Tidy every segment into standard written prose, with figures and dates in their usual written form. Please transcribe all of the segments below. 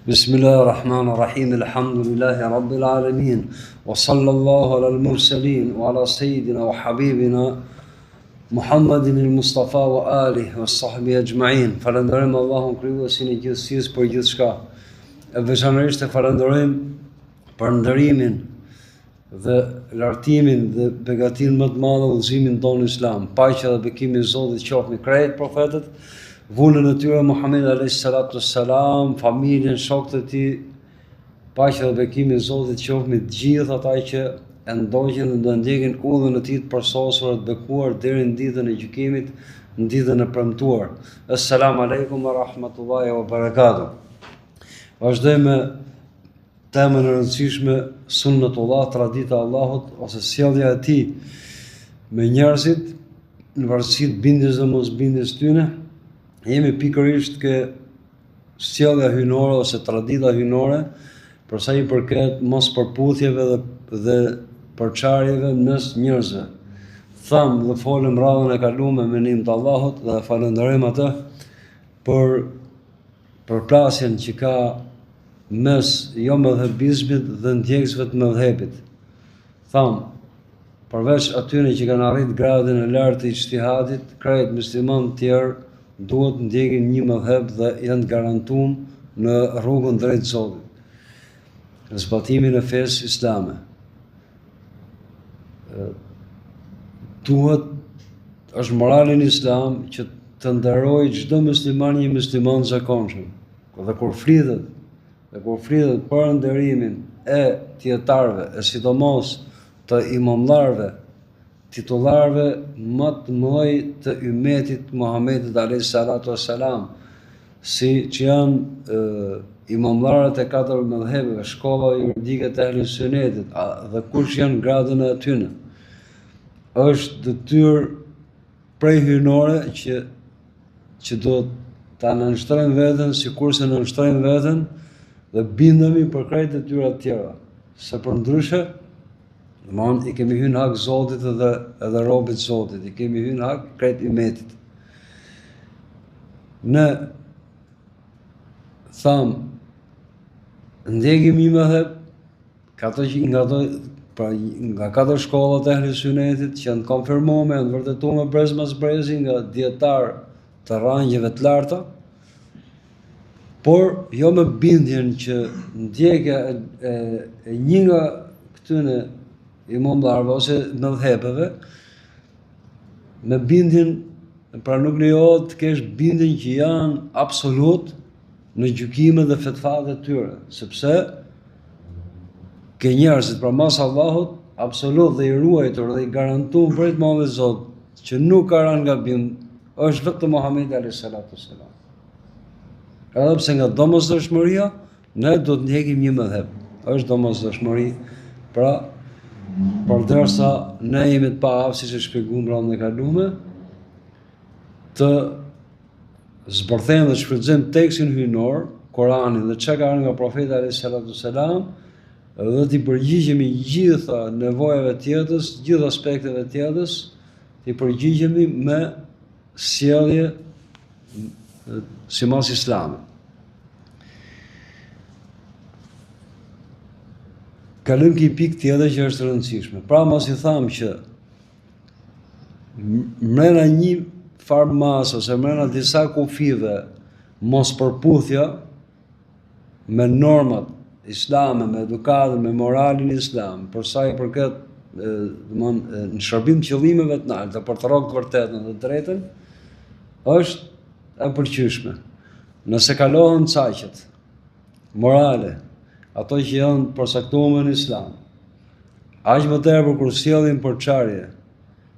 بسم الله الرحمن الرحيم الحمد لله رب العالمين وصلى الله على المرسلين وعلى سيدنا وحبيبنا محمد المصطفى وآله والصحبه أجمعين. Falenderojmë Allahun krijuesin e gjithësisë për gjithçka. E veçanërisht e falenderojmë për ndërimin dhe lartimin dhe begatin më të madhe udhëzimin tonë islam. Paqja dhe bekimi i Zotit qoftë me krejt profetët, vunën e tyre Muhammed alayhis salatu wassalam, familjen, shokët e tij. Paqja dhe bekimi i Zotit qoftë me të gjithë ata që e ndoqën dhe ndjekin udhën e tij të përsosur të bekuar deri në ditën e gjykimit, në ditën e premtuar. Assalamu alaikum wa rahmatullahi wa barakatuh. Vazhdojmë me temën e rëndësishme sunnetullah, tradita e Allahut ose sjellja e tij me njerëzit në varësi të bindjes dhe mosbindjes tyne. Jemi pikërisht ke sjellja hynore ose tradita hynore për sa i përket mos përputhjeve dhe përçarjeve mes njerëzve. Tham dhe folëm radhën e kaluar me nimë të Allahut dhe falenderojmë atë për përplasjen që ka mes jo mëdhëbizmit dhe ndjekësve të mëdhëbit. Tham, përveç atyre që kanë arrit gradin e lartë të ijtihadit, krejt muslimanë tjerë duhet ndjekin një mëdhëb dhe janë garantuar në rrugën drejt Zotit, në zbatimin e fesë islame. Është moralin islam që të nderojë çdo musliman një musliman zakonshëm. Dhe kur flitet për nderimin e dietarëve, e sidomos të imamlarëve, titullarëve më të mëdhej të ummetit Muhammedit alayhis salatu wassalam, si që janë imamlarët e katër mëdhëbeve, shkolla juridike të Ahlus Sunnetit dhe kush janë gradën e tyre. Është detyrë prej hynore që do ta nënshtrojmë veten sikurse nënshtrojmë veten dhe bindemi për krejt e tyra të tjera. Se përndryshe, i kemi hyrë në hak Zotit edhe robit Zotit, i kemi hyrë në hak krejt ummetit. Ne tham, ndjekim një mëdhëb, nga katër shkollat e Ahlus Sunnetit që janë konfirmuar, janë vërtetuar brez mas brezi nga dietar të rangjeve të larta, por jo me bindjen që ndjekja e një nga këtyre imamlarëve ose mëdhëbeve, me bindjen, pra nuk lejohet të kesh bindjen që janë absolut në gjykimet dhe fetvat e tyre, sepse ke njerëzit pra mas Allahut absolut dhe i ruajtur dhe i garantuar për të madhe Zot që nuk ka rënë gabim, është vetëm Muhamedi alayhis salatu wassalam. Edhe pse nga domosdoshmëria ne do të ndjekim një mëdhëb. Është domosdoshmëri, pra përderisa ne jemi të paaftë, siç e shpjeguam radhën e kaluar, të zbërthejmë dhe shfrytëzojmë tekstin hynor, Koranin dhe çka ka nga profeti alayhis salatu wassalam, dhe t'i përgjigjemi gjitha nevojave të jetës, gjitha aspekteve të jetës, t'i përgjigjemi me sjellje sipas islamit. Kalojmë ke pikë tjetër që është e rëndësishme. Pra mos i tham që mrena një farmas ose mrena disa kufive mos përputhja me normat islame, me edukatën, me moralin islam, për sa i përket në shërbim qëllimeve të larta për të rrogë të vërtetën dhe të drejtën, është e pëlqyeshme. Nëse kalohen caqet morale, ato që janë përcaktuar në islam, aq më tepër kur sjellin përçarje,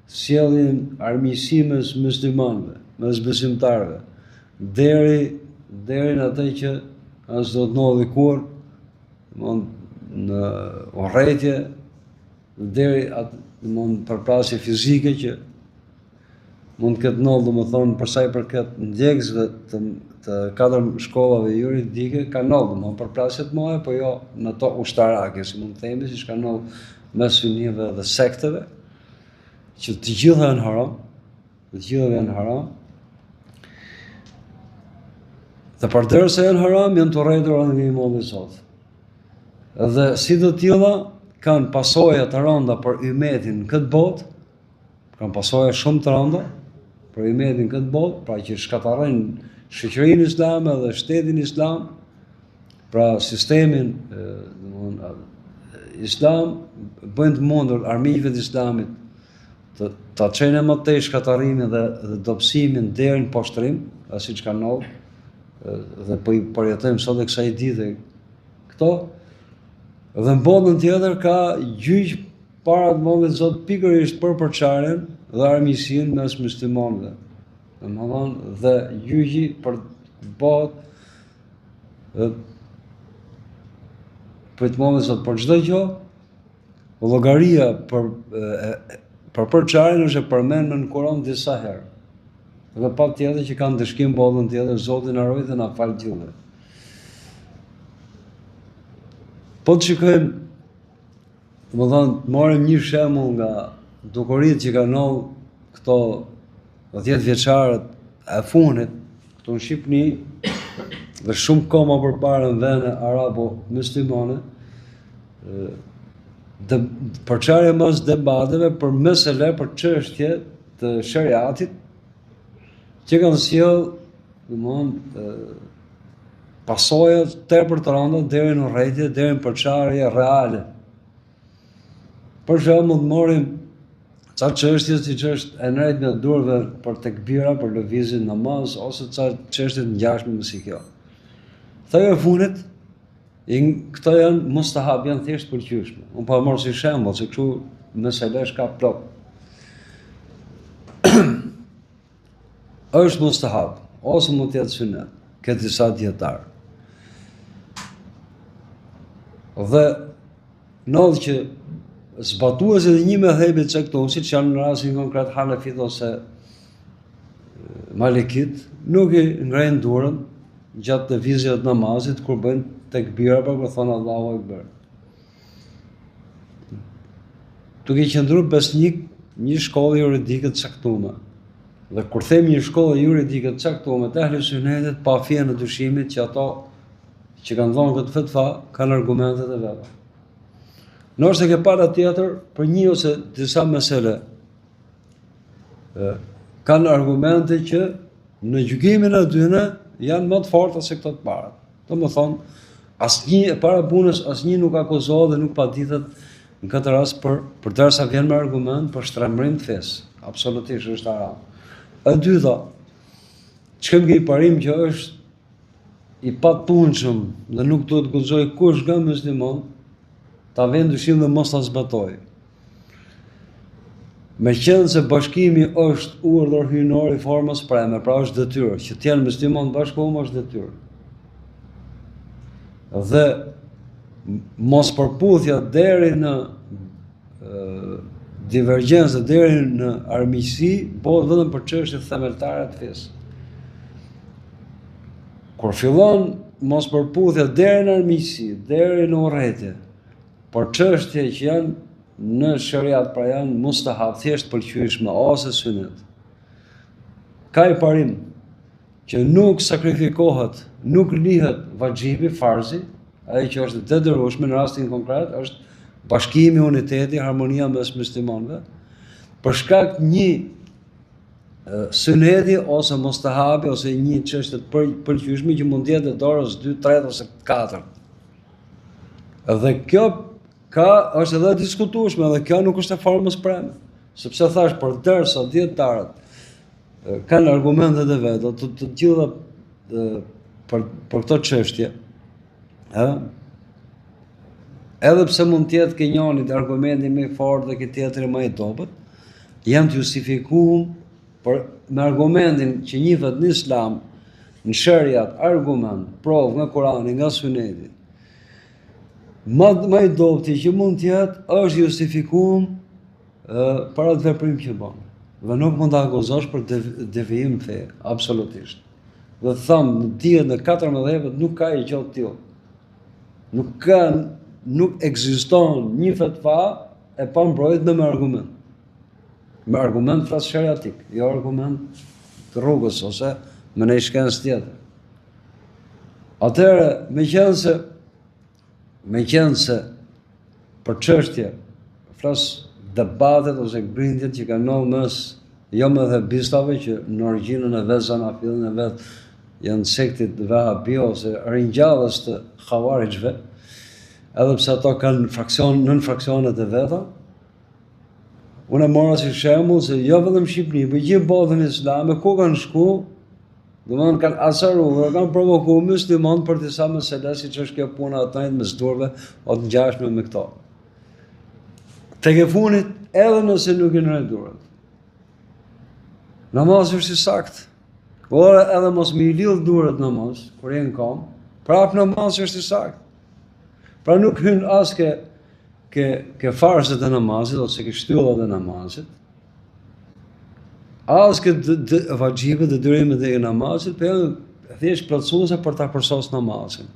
sjellin armiqësi mes muslimanëve, mes besimtarëve, deri në atë që as do të ndodhi kur në urrëtie, deri në përplasje fizike që mund të ketë ndodhur, domethënë për sa i përket ndjekësve të katër shkollave juridike, ka ndodhur përplasje të mëdha, por jo në to ushtarake, si mund të themi, siç ka ndodhur mes sunnive dhe sekteve, që të gjitha janë haram, Dhe përderisa janë haram, janë të urrëtur nga Imam i Zotit. Dhe si të tilla kanë pasoja të rënda për ummetin në këtë botë, kanë pasoja shumë të rënda për ummetin në këtë botë, pra që shkatërrojnë shoqërinë islame dhe shtetin islam, pra sistemin islam, bëjnë të mundur armiqve të islamit ta çojnë më tej shkatërrimin dhe dobësimin deri në poshtrim, siç kanë ndodhur, dhe po i përjetojmë sot e kësaj dite këto. Dhe në botën tjetër ka gjyq para të Mohamedit Zot pikërisht për përçarjen dhe armiqsinë mes muslimanëve. Domethënë dhe gjyqi për botë për të Mohamedit Zot për çdo gjë, llogaria për përçarjen është e përmendur në Kur'an disa herë. Dhe pa tjetër që kanë dëshkim botën tjetër, Zoti na ruaj dhe na fal gjithë. Po të shikojmë, domethënë, marrim një shembull nga dukuritë që kanë ndodhur këto 10 vjeçarët e fundit këtu në Shqipëri dhe shumë kohë përpara në vende arabo-muslimane, përçarje mas debateve për mesele, për çështje të shariatit, që kanë sjell, domethënë, pasoja tepër të rënda deri në urrëtie, deri në përçarje reale. Për shembull, të marrim ca çështje siç është e drejtë në durve për tekbira, për lëvizjen namaz, ose ca çështje të ngjashme me si kjo. Këto e funit, këto janë mustahab, janë thjesht pëlqyeshme. Unë po e marr si shembull, se kështu meselesh ka plot. Është mustahab, ose mund të jetë sunet, këtë disa dietar. Dhe ndodh që zbatuesit e një medhebi të caktuar, siç janë në rastin konkret Hanefit ose Malikit, nuk i ngrenë durën gjatë lëvizjes të namazit kur bëjnë tekbira për të thënë Allahu Akbar. Duke qëndruar besnik një shkollë juridike të caktuar. Dhe kur them një shkollë juridike të caktuar të ahli sunetit, pa fije në dyshimit që ato që kanë dhënë këtë fetva kanë argumentet e veta. Nëse ke para tjetër për një ose disa mesele, kanë argumente që në gjykimin e tyre janë më të forta se këto të parat. Domethënë, asnjë e para punës, asnjë nuk akuzohet dhe nuk paditet në këtë rast përderisa vjen me argument për shtrembrim të fesë. Absolutisht është haram. E dyta, çkem ke i parim që është i papunshëm dhe nuk duhet të guxoj kush nga musliman ta vënë dyshim dhe mos ta zbatoj. Meqenëse se bashkimi është urdhër hyjnor i formës preme, pra është detyrë, që të jenë musliman bashkuar është detyrë. Dhe mos përputhja deri në divergjencë, deri në armiqësi, bëhet vetëm për çështje themeltare të fesë. Kur fillon mos përputhja deri në armiqësi, deri në urrëtie, por çështje që janë në shariat, pra janë mustahab, thjesht pëlqyeshme ose sunet. Ka i parim që nuk sakrifikohet, nuk lihet vaxhibi, farzi, ai që është detyrueshme në rastin konkret është bashkimi, uniteti, harmonia mes muslimanëve, për shkak një suneti ose mustahabi ose një çështje të pëlqyeshme që mund të jetë dorës 2, 3 ose 4. Dhe kjo është edhe diskutueshme, dhe kjo nuk është e formës preme, sepse thash përderisa dietarët kanë argumentet e veta të gjitha për këtë çështje, edhe pse mund të jetë ke njëri argumenti më i fortë dhe ke tjetri më i dobët, janë të justifikuar me argumentin që njihet në Islam, në shariat, argument, provë nga Kurani, nga Suneti. Më i dobëti që mund të jetë është justifikuar për atë veprim që bën. Dhe nuk mund ta akuzosh për devijim fe, absolutisht. Dhe them, në dihet në 4 mëdhëvet nuk ka gjë të tillë. Nuk ekziston një fetva e pa mbrojtur me argument. Me argument flas shariatik, jo argument të rrugës ose me një shkencë tjetër. Atëherë, me qenë se për çështje, flas debatet ose grindjet që kanë ndodhur mes jo më dhe bistave që në origjinën e vet, zanafillin e vet, janë sektit Vahabi ose ringjallës të Khawarijve, edhe pse ato kanë nën fraksionet e veta. Unë e mora si shembull se jo vetëm Shqipëri, por gjithë botën islame ku kanë shku, domethënë kanë asaruar, kanë provokuar musliman për disa mesela, siç është kjo puna e tajt me zdurve o të ngjashme me këto. Tek e funit, edhe nëse nuk i nërë durët, namazi është i saktë. Por edhe mos me i lidh durët namaz, kur e në kam, prap namazi është i saktë. Pra nuk hyn as ke farzet e namazit, ose ke shtyllat e namazit, as ke vajxhibet dhe detyrimet e namazit, për janë thjesht plotësuese për ta përsos namazin.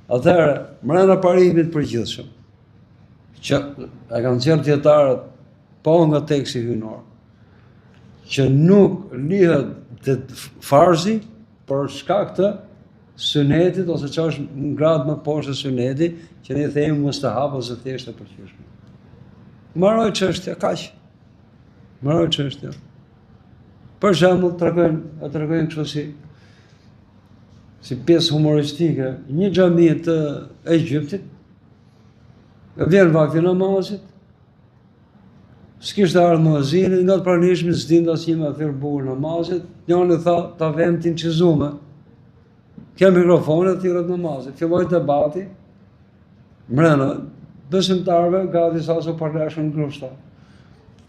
Atëherë, mbrenda parimit përgjithshëm, që e kanë thënë dietarët po nga teksti hyjnor, që nuk lihet të farzi për shkak të sunetit, ose që është në grad më poshtë e sunetit, që ne themi mustahab ose thjesht e pëlqyeshme. Mbaroi çështja kaq. Mbaroi çështja. Për shembull, tregojnë kështu si pjesë humoristike, një xhami të Egjiptit, vjen vakti namazit, s'kishte ardhur muezini, nga të pranishmit s'dinte asnjë me thirr bukur namazit, njëri tha ta vëmë tin qizume. Kjo mikrofone thirrët namazit, filloi debati, mbrëna, besimtarve gati sa so përleshën grushta.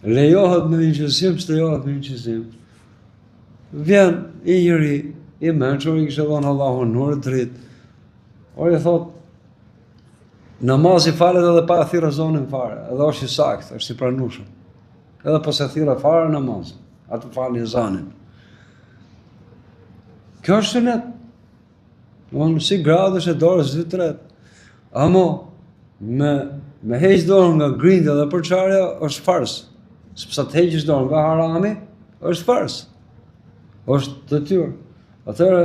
Lejohet me inqizim, s'lejohet me inqizim. Vjen i njëri, i mençur, i kishte dhënë Allahu nur dritë. I thot, namazi falet edhe pa thirrë zonin fare, edhe është i saktë, është i pranueshëm. Edhe pas e thirrë fare namazin, atë falni zonin. Kjo është sunet. Si gradësh e dorës 2-3. Amo, me heq dorën nga grindja dhe përçarja është farz. Sepse të heqësh dorën nga harami, është farz. Është detyrë. Atëherë,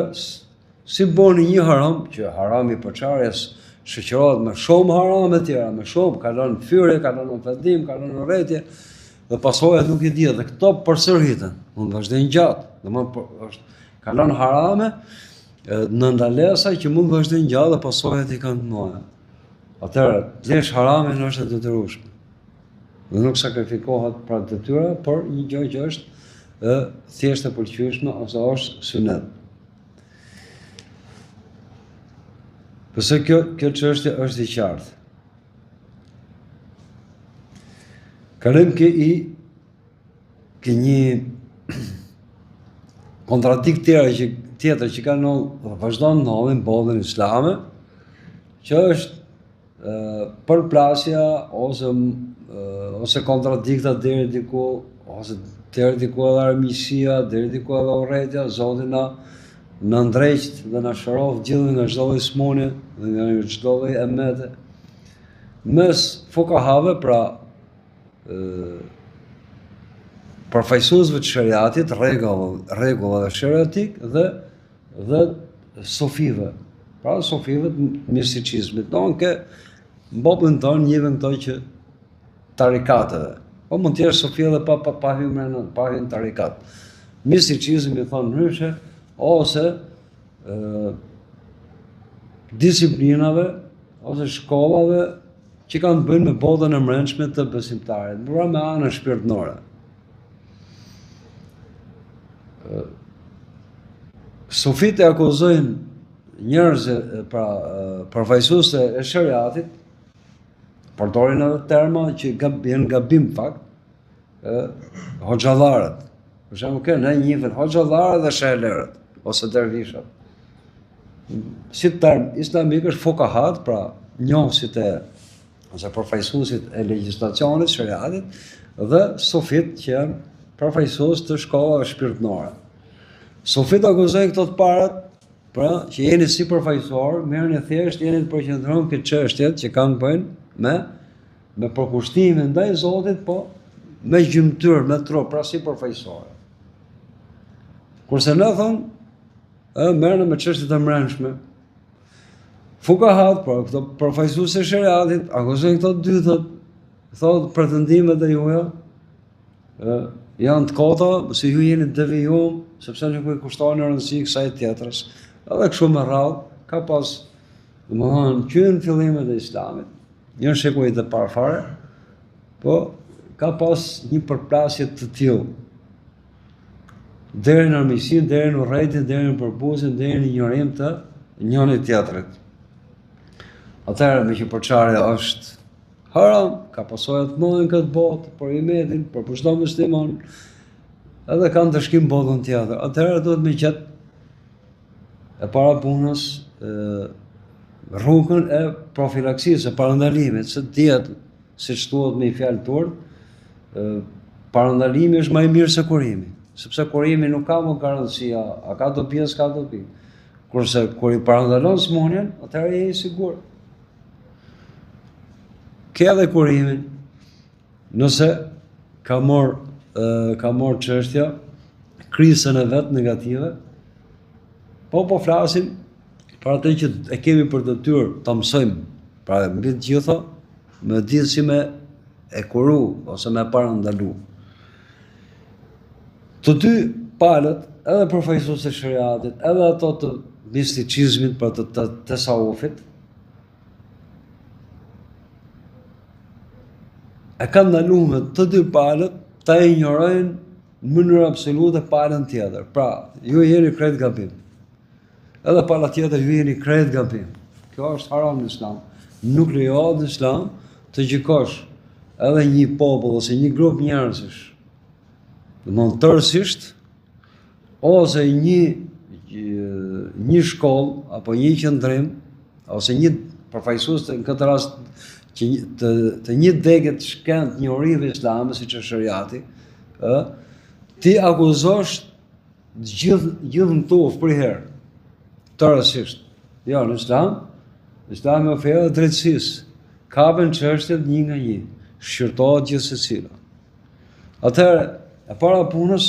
si boni një haram, që harami përçarjes shoqërohet me shumë harame tjera, me shumë, kalon në fyrje, kalon në ofendim, kalon në urrëtie, dhe pasojat nuk i dihet, dhe këto përsëriten, mund vazhdojnë gjatë, domethënë kalon harame, në ndalesa që mund vazhdojnë gjatë dhe pasojat i kanë të mëdha. Atëherë, lesh haramin është e detyrueshme. Dhe nuk sakrifikohet pra detyra, por një gjë që është thjesht e pëlqyeshme ose është sunet. Përse kjo çështje është i qartë. Kalojmë ke një kontradikt tjetër që kanë vazhdon ndodhin botën islame, që është përplasja ose kontradikta deri diku, ose deri diku edhe armiqësia, deri diku edhe urrëtia, Zoti na ndreqt dhe na shërof gjithë nga çdo lloj smundje dhe nga çdo lloj emete. Mes fukahave, pra përfaqësuesve të shariatit, rregullave shariatik dhe sofive. Pra sofive të mistikizmit. Donke në botën tonë njihen këto që tarikateve. Po mund të jesh sofi edhe pa hyrë tarikat. Mistikizmi thon ndryshe, ose disiplinave, ose shkollave që kanë bënë me botën e mbrëmshme të besimtarit, por me anën shpirtërore. Sufit e akuzojnë njerëz, pra përfaqësuesve e shariatit, përdorin edhe terma që janë gabim fakt, hoxhallarët. Për shembull, kënë njihen hoxhallarët dhe sheherët ose dervishat. Si term islamik është fukahat, pra njohësit ose përfaqësuesit e legjislacionit shariatit, dhe sufit që janë përfaqësues të shkollave shpirtërore. Sufit akuzojnë këto të parët, pra që jeni si përfaqësuar, merrni thjesht jeni të përqendruar këtë çështjet që kanë bëjnë me përkushtimin ndaj Zotit, po me gjymtyr, me trup, pra si përfaqësuar. Kurse ne thonë, merrni me çështjet e mbrëmshme, Fukahat, pra këto përfaqësues e shariatit, akuzojnë këto dy, thotë pretendimet e juaja janë të kota, se ju jeni devijum, sepse nuk i kushtoni rëndësi kësaj tjetrës. Edhe kështu me radhë, ka pas, domethënë, që në fillimet e Islamit, një shekujt e parë fare, po ka pas një përplasje të tillë. Deri në armiqsinë, deri në urrëtin, deri në përbuzjen, deri në ignorim të njëri tjetrit. Atëherë me që përçarja është haram, ka pasoja të mëdha në këtë botë, për imetin, për çdo musliman, edhe kanë të shkim botën tjetër. Atëherë duhet me qetë e para punës rrugën e profilaksisë, e parandalimit, se dihet, siç thuhet me fjalë turp, parandalimi është më i mirë se kurimi, sepse kurimi nuk ka më garancia, a ka dobi, s'ka dobi. Kurse kur i parandalon smunjen, atëherë je i sigurt. Ke edhe kurimin, nëse ka marr çështja krisën e vet negative, po flasim për atë që e kemi për detyrë ta mësojmë, pra mbi të gjitha, me ditë si me e kuru ose me parandalu. Të dy palët, edhe përfaqësues të shariatit, edhe ato të misticizmit, për të tasawufit, e kanë ndaluar të dy palët ta ignorojnë në mënyrë absolute palën tjetër. Pra, ju jeni krejt gabim. Edhe pala tjetër ju jeni krejt gabim. Kjo është haram në Islam. Nuk lejohet në Islam të gjykosh edhe një popull ose një grup njerëzish, domthonë tërësisht, ose një shkollë apo një qendrim ose një përfaqësues në këtë rast që të një degë të shkend një urive islame, siç është shariati, ti akuzosh gjithë në tuf për herë, tërësisht. Jo, në Islam oferë drejtësisë, kapen çështjet një nga një, shqyrtohet gjithë secila. Atëherë, e para punës,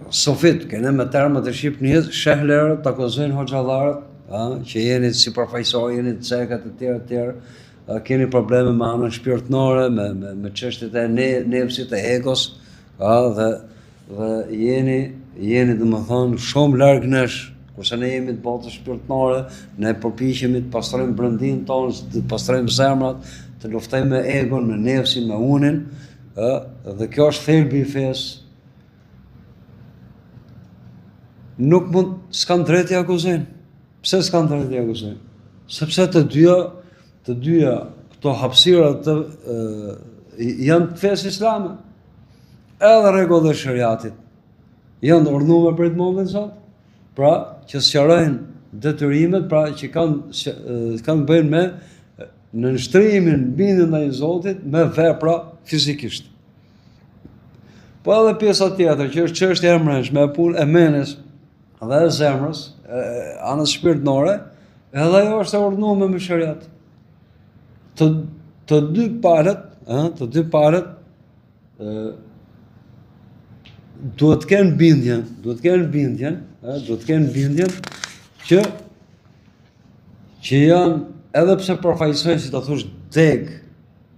sofit, kene me termat e Shqipënisë, shehlerët të akuzojnë hoxhallarët, që jeni si përfaqësor, jeni të cekat e tjerë, keni probleme me anën shpirtërore, me çështjet e nefsit, e egos, dhe jeni domethënë shumë larg nesh, kurse ne jemi të botës shpirtërore, ne përpiqemi të pastrojmë brendin tonë, të pastrojmë zemrat, të luftojmë me egon, me nefsin, me unin, dhe kjo është thelbi i fesë. Nuk mund, s'kan drejt t'i akuzojnë. Pse s'kan drejt t'i akuzojnë? Sepse të dyja këto hapësirat janë të fesë islame. Edhe rregullat e shariatit janë urdhëruar për të mëdhen sot, pra që sqarojnë detyrimet, pra që kanë bëjnë me nënshtrimin bindjen ndaj Zotit me vepra fizikisht. Po edhe pjesa tjetër që është çështja e mbrëmshme, e punë e menes dhe e zemrës, anës shpirtërore, edhe ajo është e urdhëruar me shariat. Të dy palët duhet të kenë bindjen që janë, edhe pse përfaqësojnë, si ta thosh, deg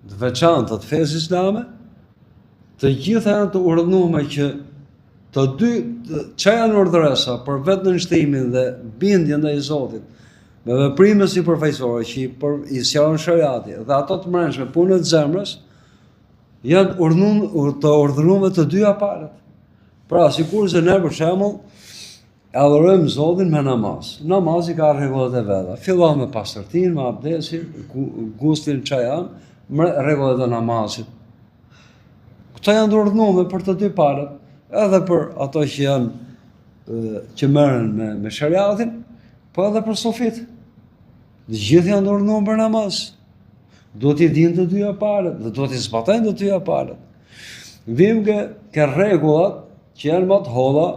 të veçantë të fesë islame, të gjitha janë të urdhëruara që të dy që janë urdhëresa për vetë nënshtrimin dhe bindjen ndaj Zotit, me veprime si përfaqësore që i sqaron shariati dhe ato të mbrëmshme punët e zemrës, janë të urdhëruara të dyja palët. Pra, sikurse ne për shembull adhurojmë Zotin me namaz. Namazi ka rregullat e veta. Fillon me pastërtinë, me abdesin, gustin çka janë, me rregullat e namazit. Këto janë të urdhëruara për të dy palët, edhe për ato që janë që merren me shariatin, po edhe për sufit. Të gjithë janë të urdhëruar për namaz. Duhet t'i dinë të dyja palët, dhe duhet t'i zbatojnë të dyja palët. Vim ke rregullat që janë më të holla,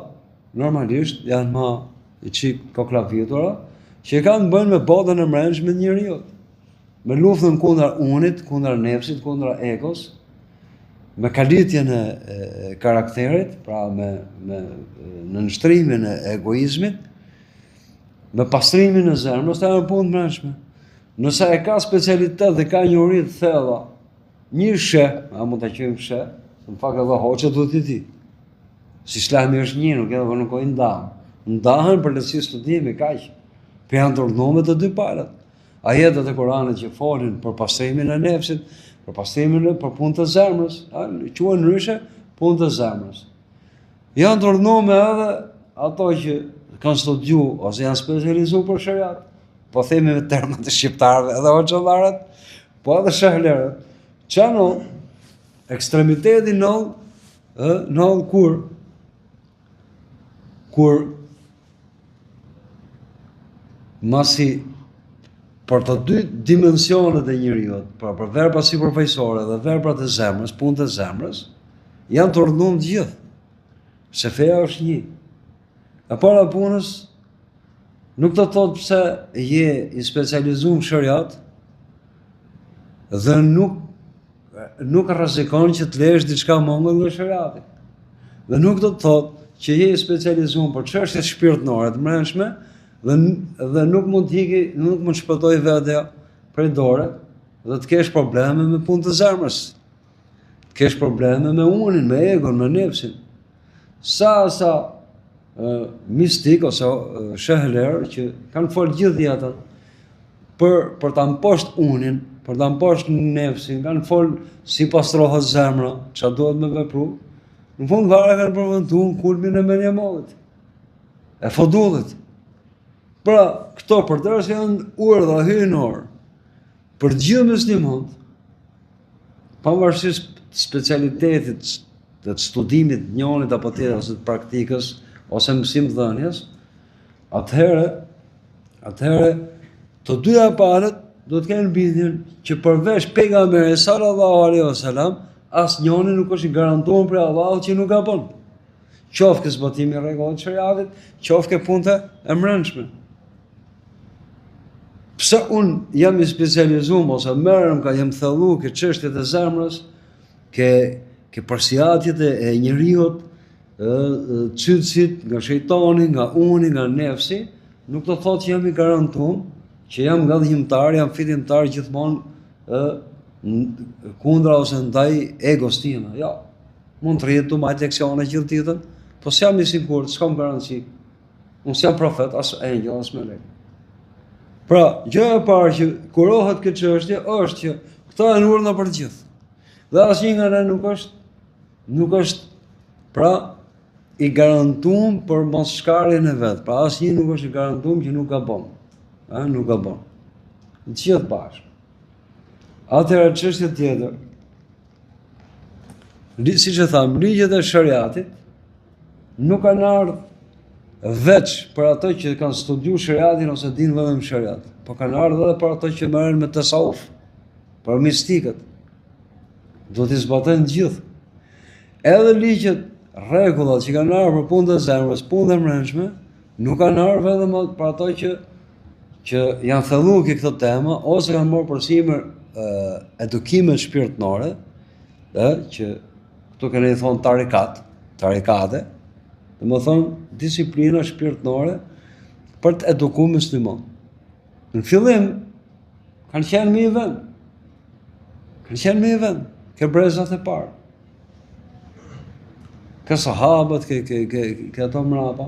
normalisht janë më i çik koklavitura, që kanë bënë me botën e mbrëmshme të njeriut, me luftën kundër unit, kundër nefsit, kundër egos, me kalitjen e karakterit, pra me nënshtrimin e egoizmit, me pastrimin e zemrës, ta janë punë të mrekullueshme. Nëse e ka specialitet dhe ka njohuri të thella, një sheh, a mund ta quajmë sheh, në fakt edhe hoxha duhet i di. Si Islami është një, nuk edhe nuk i ndahen. Ndahen për lehtësi studimi, kaq. Për janë të urdhënuar të dy palët. Ajetet e Kuranit që folin për pastrimin e nefsit, për pastrimin për punë të zemrës, quhen ndryshe punë të zemrës. Janë të urdhënuar edhe ato që kanë studiu ose janë specializuar për shariat. Po themi me termat e shqiptarëve edhe hoxhallarët, po edhe shehlerët. Çano ekstremiteti në kur masi për të dy dimensionet e njeriut, për verbrat si përfaqësore dhe verbrat e zemrës, punët e zemrës, janë të urdhënuar të gjithë. Se feja është një. E para punës nuk do të thotë pse je i specializuar në shariat dhe nuk rrezikon që të lesh diçka mangët nga shariati. Dhe nuk do të thotë që je i specializuar për çështje shpirtërore të mbrëmshme dhe nuk mund të shpëtoj vetja prej dore dhe të kesh probleme me punë të zemrës. Të kesh probleme me unin, me egon, me nefsin. Sa mistik ose shehler që kanë folë gjithë jetën për ta mposht unin, për ta mposht nefsin, kanë folë si pastrohet zemra, ç'a duhet me vepru. Në fund fare kanë përfunduar në kulmin e menjëmollit, e fodullit. Pra, këto përdorës janë urdhra hyjnor për gjithë muslimanët, pavarësisht specialitetit të studimit të njërit apo tjetër ose të praktikës ose mësimdhënies, atëherë të dyja palët do të kenë bindjen që përveç pejgamberit sallallahu alaihi wasallam asnjëri nuk është i garantuar për Allahut që nuk gabon. Qoftë ke zbatimi i rregullat të shariatit, qoftë ke punte e mbrëmshme. Pse unë jam i specializuar ose merrem ka jam thellu ke çështjet e zemrës, ke përsjatjet e njeriut, cytësit nga shejtani, nga uni, nga nefsi, nuk do thotë që jam i garantuar, që jam nga dhimbtar, jam fitimtar gjithmonë kundra ose ndaj egos time. Jo, mund të rrihet të mbaj leksione gjithë ditën, po s'jam i sigurt, s'kam garanci. Unë s'jam profet, as engjëll, as melek. Pra, gjëja e parë që kurohet këtë çështje është që këto janë urdhra për të gjithë. Dhe asnjë nga ne nuk është pra i garantuar për mos shkarjen e vet. Pra asnjë nuk është i garantuar që nuk gabon. Nuk gabon. Të gjithë bashkë. Atëherë çështja tjetër. Siç e tham, ligjet e shariatit nuk kanë ardhur veç për ato që kanë studiuar shariatin ose dinë vetëm shariat, po kanë ardhur edhe për ato që merren me tasawuf, për mistikët. Do t'i zbatojnë gjithë. Edhe ligjet, rregullat që kanë ardhur për punën e zemrës, punën e mbrëmshme, nuk kanë ardhur vetëm për ato që janë thelluar këtë temë ose kanë marrë përsipër edukimet shpirtërore, që këtu kanë i thonë tarikate, domethënë disiplina shpirtërore për të edukuar musliman. Në fillim kanë qenë me i vend. Ke brezat e parë. Ke sahabët, ke ato mrapa.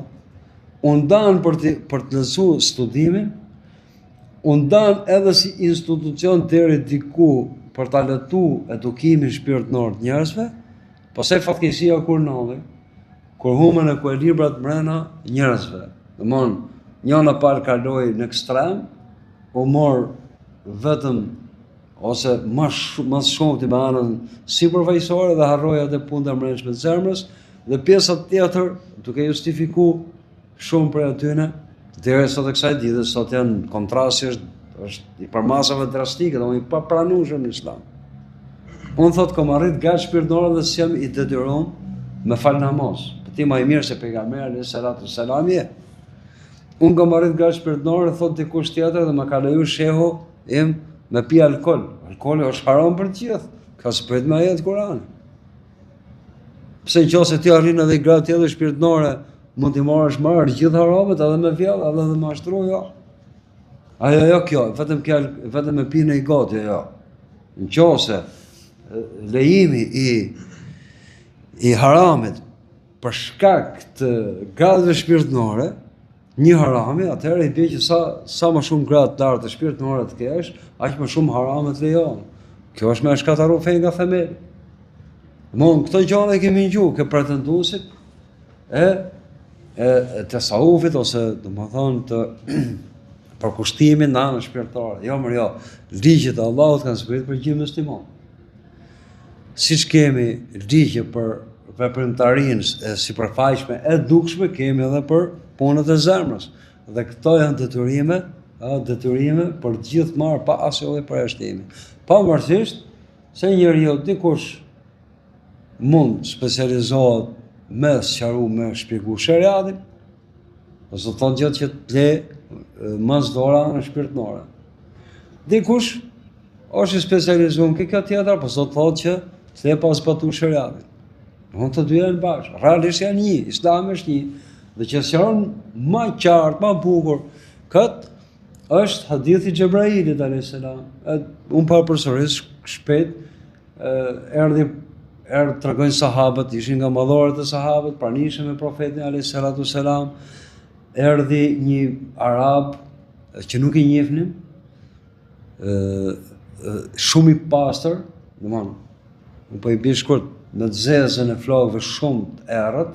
Unë dan për të lëzuar studimin, unë dan edhe si institucion deri diku për ta letuar edukimin shpirtëror të njerëzve, po se fatkeqësia kur ndodhi, kur humën e kuelibrat brenda njerëzve. Domthon, njëna palë kaloi në ekstrem, u mor vetëm ose më shumë të banën si përfaqësore dhe harroi atë punë të mbrëmshme të zemrës, dhe pjesa tjetër duke justifikuar shumë prej atyre deri sot e kësaj dite, sot janë kontrasti është i përmasave drastike, domethënë i papranueshëm në Islam. Unë thot kam arrit gat shpirtërore dhe s'jam i detyruar me fal namaz. Ti më i mirë se pejgamberi sallallahu alaihi wasallam je. Unë kam arrit gat shpirtërore, thot dikush tjetër dhe më ka lejuar shehu im me pi alkol. Alkooli është haram për të gjithë. Ka s'pret me ajet Kur'an. Pse nëse ti arrin edhe grad tjetër shpirtërore, mund t'i marrësh marrë gjithë haramet edhe me vjellë, edhe me mashtru, jo. Ajo jo kjo, vetëm me pinë i gati, jo. Në qose lejimi i haramit për shkak të gradëve shpirtënore, një harami, atëherë i bie që sa më shumë gradë të lartë të shpirtënore të kesh, aq më shumë harame të lejohen. Kjo është me shkataru fejnë nga themeli. Këto gjëra e kemi ngjuar ke pretenduesit e tasawufit ose domethënë të përkushtimin në anën shpirtërore. Jo, jo. Ligjet e Allahut kanë zbritur për gjithë musliman. Siç kemi ligje për veprimtarinë e sipërfaqshme e dukshme, kemi edhe për punët e zemrës. Dhe këto janë detyrime për gjithë marrë pa asnjë lloj përjashtimi. Pavarësisht se njeriu dikush mund specializohet me sqaru, me shpjegu shariatin, ose të thonë gjithë që të le masdora në shpirtënore. Dikush është i specializuar në kjo tjetër, po sot thotë që s'le pas zbatu shariatin. Mund të dy janë bashkë. Realisht janë një, Islami është një, dhe që sqaron më qartë, më bukur, këtë është hadithi Xhebrailit alayhis salam. Unë pa përsëris shpejt erdhi tregojnë sahabët, ishin nga madhorët e sahabët, pranishëm me profetin alayhis salatu selam. Erdhi një arab që nuk i njihnim, shumë i pastër, domethënë, po i bie shkurt, me të zezën e flokëve shumë të errët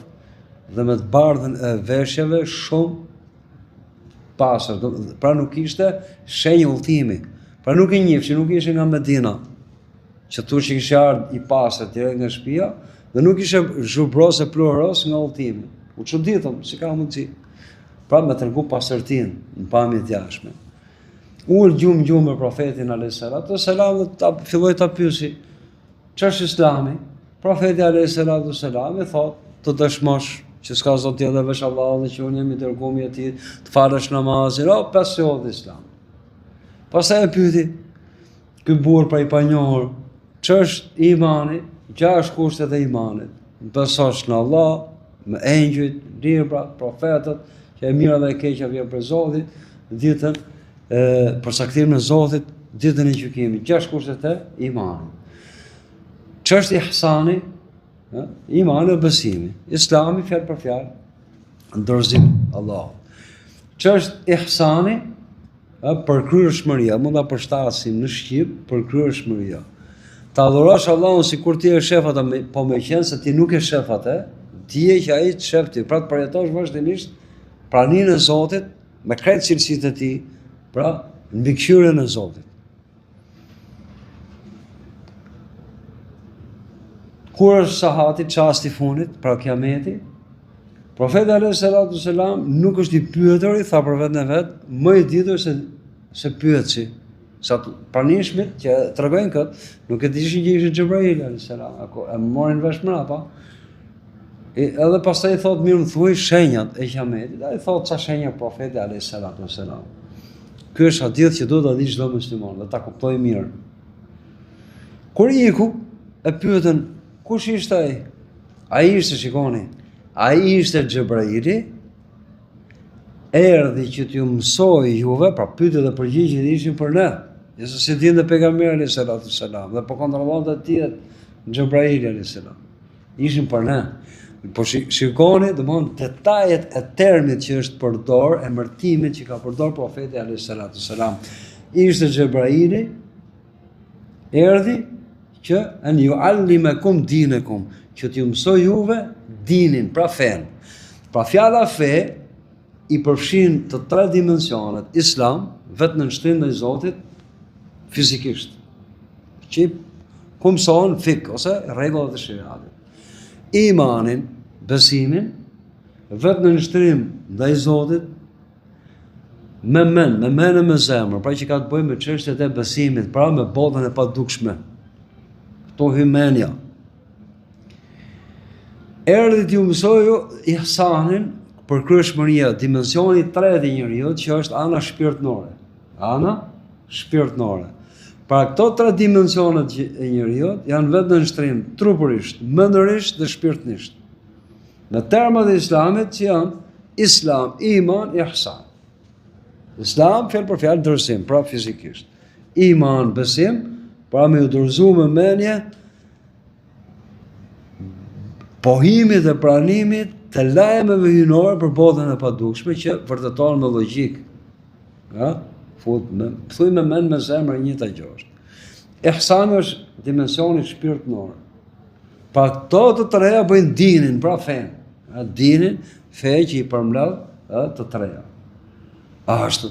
dhe me të bardhën e veshjeve shumë pastër. Pra nuk ishte shenjë udhëtimi. Pra nuk i njihshi, nuk ishte nga Medina, që tu që kishte ardhur i pastër direkt nga shtëpia dhe nuk ishte zhubros e pluhuros nga udhëtimi. U çuditëm, si ka mundësi. Pra me tregu pastërtinë në pamje të jashtme. Ul gjumë me profetin alayhis salatu selam dhe filloi ta pyesi, ç'është Islami? Profeti alayhis salatu selam i thotë, të dëshmosh që s'ka zot tjetër veç Allahut dhe që unë jam i dërguar i Tij, të falësh namazin, pesë javë Islam. Pastaj e pyeti ky burr pra i panjohur, ç'është imani? 6 kushtet e imanit. Besosh në Allah, me engjëjt, librat, profetët, që e mira dhe e keqja vjen për Zotin, ditën për saktimin e Zotit, ditën e gjykimit, 6 kushtet e imanit. Ç'është ihsani? Imani dhe besimi. Islami fjalë për fjalë, dorëzim Allahut. Ç'është ihsani? Përkryershmëria, mund ta përshtasim në shqip, përkryershmëria. Ta adhurosh Allahun sikur ti je shef atë, po me qenë se ti nuk je shef atë, dije që ai të shef ti, pra të përjetosh vazhdimisht praninë e Zotit me krejt cilësitë e tij, pra mbikëqyrjen e Zotit. Kur është sahati, çasti i fundit, pra kiameti, profeti alayhis salatu selam nuk është i pyetur, i tha për veten e vet, më i ditur se pyetësi. Sa pranishmit që tregojnë këtë, nuk e dishin që ishte Xhebrail alayhis salam, e morin vesh mbrapa. Edhe pastaj i thotë, mirë më thuaj shenjat e kiametit. Ai thotë çfarë shenja profeti alayhis salatu selam. Ky është hadith që duhet ta di çdo musliman dhe ta kuptojë mirë. Kur iku, e pyetën, kush ishte ai? Ai ishte, shikoni, ai ishte Xhebraili, erdhi që t'ju mësoj juve, pra pyetjet dhe përgjigjet ishin për ne. Nëse si dinte pejgamberi alayhis salatu selam dhe po kontrollonte tjetër Xhebraili alayhis salam. Ishin për ne. Po shikoni, domthon detajet e termit që është përdor, emërtimit që ka përdor profeti alayhis salatu selam. Ishte Xhebraili, erdhi që an yuallimakum dinakum, që t'ju mësoj juve dinin, pra fen. Pra fjala fe i përfshin të 3 dimensionet, Islam, vetë në nështrim dhe i Zotit, fizikisht, që ku mëson fik, ose rregullat e shariatit. Imanin, besimin, vetë në nështrim dhe i Zotit, me men e me zemër, pra që ka të bëjë me çështjet e besimit, pra me botën e padukshme, këto hymenja. Erdhi t'ju mësoju ihsanin, përkryershmëria, dimensioni i tretë i njeriut, që është ana shpirtënore. Ana shpirtënore. Pra këto 3 dimensionet e njeriut janë vetë në nështrim trupërisht, mendërisht dhe shpirtërisht. Me termat e islamit që janë islam, iman, ihsan. Islam fjalë për fjalë dorëzim, pra fizikisht. Iman, besim, pra me u dorëzu me mendje pohimit dhe pranimit të lajmeve hyjnore për botën e padukshme që vërteton me logjik. Ja? Thuj me mend me zemër një ta gjosh. Ihsani është dimensioni shpirtëror. Pa këto të treja bëjnë dinin, pra fen. Dinin, fe që i përmbledh të treja. Ashtu.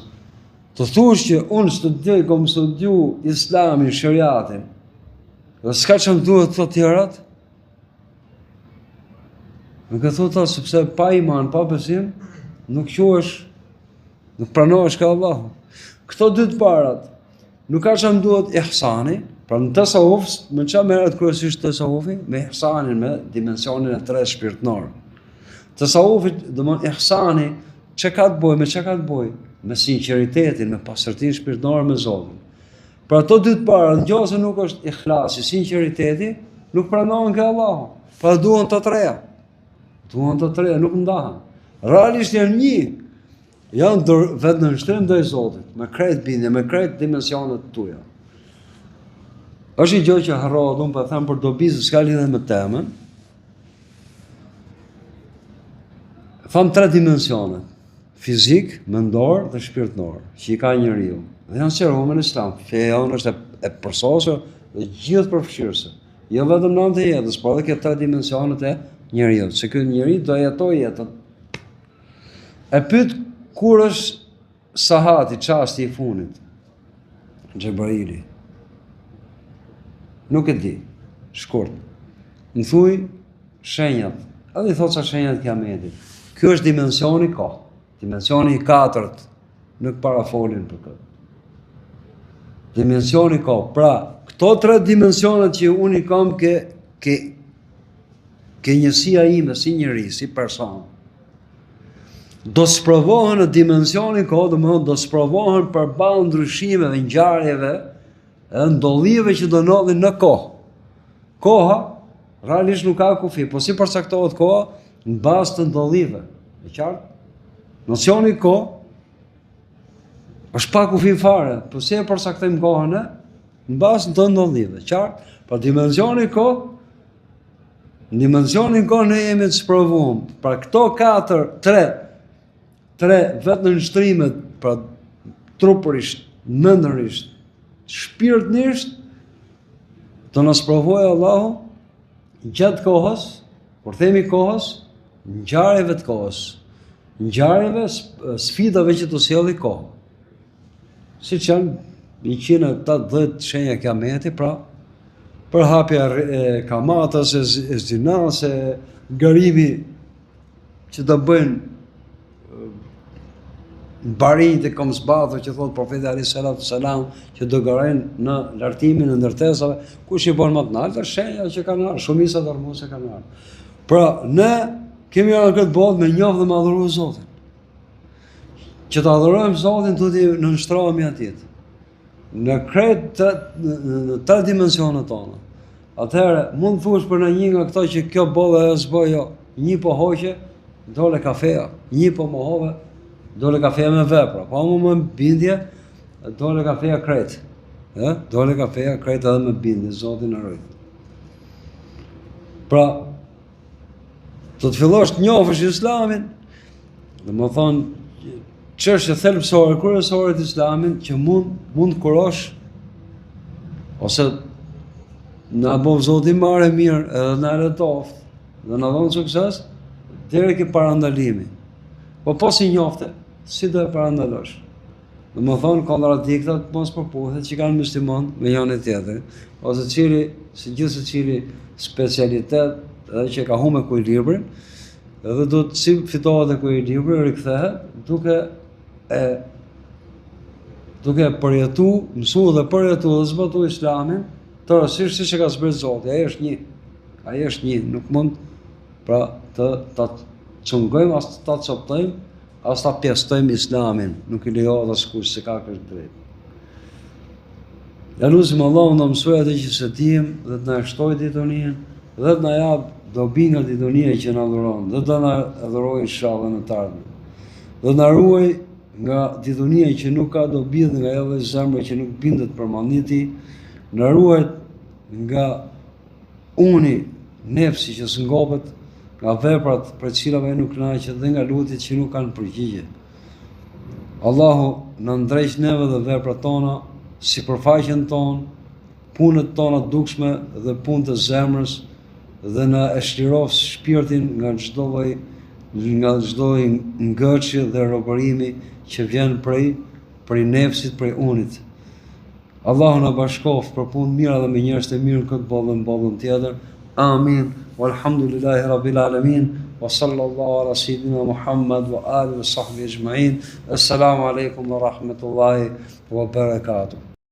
Të thush që unë studioj, kom studiu islamin, shariatin, dhe s'ka që më duhet të tjerat, në këtë thota, sepse pa iman, pa besim, nuk quhesh, nuk pranohesh ka Allahu. Këto dy të parat, nuk ka që më duhet ihsani, pra në tasawuf, më qa merret kryesisht tasawufi, me ihsanin, me dimensionin e tre shpirtënor. Tasawufi, dhe më ihsani, që ka të boj, me që ka të boj? Me sinceritetin, me pastërtin shpirtënor me Zotin. Pra ato dy të parat, nëse nuk është ikhlasi, sinceriteti, nuk pranohen ke Allahu. Pra duhen të treja. Duhen të treja, nuk ndahen. Realisht janë një. Janë vetë në nështrim ndaj Zotit, me krejt bindje, me krejt dimensionet tuja. Është një gjë që harrohet, unë po them për dobi se s'ka lidhje me temën. Tham tre dimensionet. Fizik, mendor dhe shpirtënor, që i ka njeriu. Dhe janë sqaruar në Islam. Feja jonë është e përsosur dhe gjithë përfshirëse. Jo vetëm në anë të jetës, por edhe këto dimensionet e njeriu. Se ky njeri do jetojë jetën. E pyet kur është sahati, çasti i fundit. Xhebraili. Nuk e di. Shkurt. Më thuj shenjat. Edhe i thot sa shenjat e Kiametit. Ky është dimensioni kohë. Dimensioni i katërt, nuk parafolin për këtë. Dimensioni ka, pra, këto tre dimensionet që unë i kam ke njësia ime, si njëri, si person, do sprovohen në dimensioni ka, do sprovohen për balë ndryshimeve, ngjarjeve, ndollive që do ndodhin në kohë. Koha, realisht nuk ka kufi, po si përcaktohet koha, në bazë të ndollive. E qartë? Nocioni ko është pa kufi fare, po si e përcaktojmë kohën në bazë të ndollive, qartë? Pra dimensioni ko, në dimensionin ko ne jemi të sprovuar. Pra këto tre vetë në nështrimet, pra trupërisht, mendërisht, shpirtërisht, të na sprovojë Allahu gjatë kohës, kur themi kohës, ngjarjeve të kohës. Ngjarjeve, sfidave që të sjellë kohë. Siç janë 180 shenja Kiameti, pra për hapja e kamatas, e zinas, e garimi që të bëjnë barinjt e komsbathë që thotë profeti alayhis salam që do garojnë në lartimin e ndërtesave, kush i bën më të lartë, shenja që kanë ardhur, shumica dërmuese kanë ardhur. Pra ne kemi ardhur këtë botë me njohë dhe me adhuru Zotin. Që të adhurojmë Zotin, të të nënshtrohemi atit. Në kretë në tre dimensionet tonë. Atëherë, mund të thush për në një nga këto që kjo bolla e s'bë, jo. Një po hoqe, dole kafeja. Një po mohove, dole kafeja me vepra. Po më bindje, dole kafeja kretë. Dole kafeja kretë edhe me bindje, Zotin në rujtë. Pra, do të fillosh të njohësh Islamin, dhe më thonë, çështje thelbësore, kryesore të Islamin, që mund kurosh, ose na bëv Zoti marrë mirë, edhe na letoft, dhe na dhon sukses, deri ke parandalimi. Po si njofte, si do e parandalosh? Dhe më thonë, kontradiktat mos përputhet që kanë musliman me janë tjetër, ose gjithë se cili specialitet, edhe që ka humbur ekuilibrin, edhe do të si fitohet ekuilibri, rikthehet duke përjetu, mësu dhe përjetu dhe zbatu Islamin, të rësisht si që ka zbret Zoti, ai është një, nuk mund pra të çungojmë, as të coptojmë, as të pjestojmë Islamin, nuk i lejohet askush se ka këtë drejtë. Ja lutim Allahun të mësoj atë që se dim dhe të na shtoj ditëlin, dhe të na jap do bi nga didonia që na dhuron, dhe do na dhurojë inshallah në të ardhmen. Do na ruaj nga didonia që nuk ka dobi dhe nga ajo zemra që nuk bindet për manditi, na ruaj nga uni nefsi që s'ngopet, nga veprat për cilave nuk kënaqet dhe nga lutjet që nuk kanë përgjigje. Allahu na ndreq neve dhe veprat tona, sipërfaqen tonë, punët tona dukshme dhe punët e zemrës, dhe na e shlirof shpirtin nga çdo lloj ngërçi dhe robërimi që vjen prej nefsit, prej unit. Allahu na bashkoft për punë mira dhe me njerëz të mirë këtë botë dhe në botën tjetër. Amin. Walhamdulillahi rabbil alamin. Wa sallallahu ala sayyidina Muhammad wa alihi wa sahbihi ajma'in. Assalamu alaikum wa rahmatullahi wa barakatuh.